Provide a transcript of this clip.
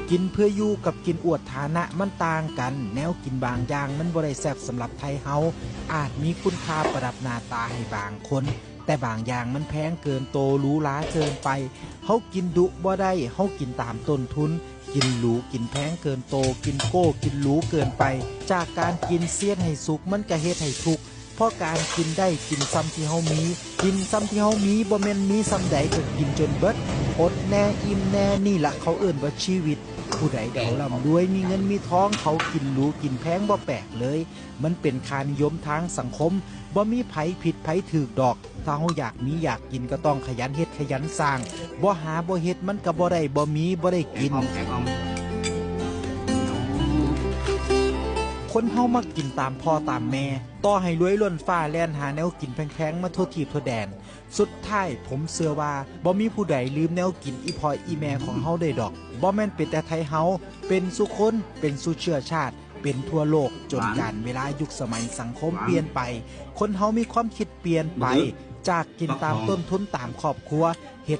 กินเพื่ออยู่กับกินอวดฐานะมันต่างกันแนวกินบางอย่างมันบ่ได้แซ่บสำหรับไทยเฮาอาจมีคุณค่าประดับหน้าตาให้บางคนแต่บางอย่างมันแพงเกินโตหรูหราเกินไปเฮากินดุบ่ได้เฮากินตามต้นทุนกินหรูกินแพงเกินโตกินโก้กินหรูเกินไปจากการกินเสี้ยนให้สุกมันก็เฮ็ดให้ทุกข์เพราะการกินได้กินซ้ำที่เฮามีกินซ้ำที่เฮามีบ่แม่นมีซ้ำใดก็กินจนเบิดอดแน่อิ่มแน่นี่ล่ะเขาเอิ้นว่าชีวิตผู้ใดเขาร่ำรวยมีเงินมีทองเขากินหรูกินแพงบ่แปลกเลยมันเป็นค่านิยมทางสังคมบ่มีไผผิดไผถูกดอกถ้าเฮาอยากมีอยากกินก็ต้องขยันเฮ็ดขยันสร้างบ่หาบ่เฮ็ดมันก็บ่ได้บ่มีบ่ได้กินคนเฮามักกินตามพ่อตามแม่ต่อให้รวยล้นฟ้าแล่นหาแนวกินแพงๆมาทั่วทิพย์ทั่วแดนสุดท้ายผมเชื่อว่าบ่มีผู้ใดลืมแนวกินอีพ่ออีแม่ของเฮาได้ดอกบ่แม่นเป็นแต่ไทยเฮาเป็นสุคนเป็นสุเชื้อชาติเป็นทั่วโลกจนการเวลายุคสมัยสังคมเปลี่ยนไปคนเฮามีความคิดเปลี่ยนไปจากกินตามต้นทุนตามครอบครัวเฮ็ด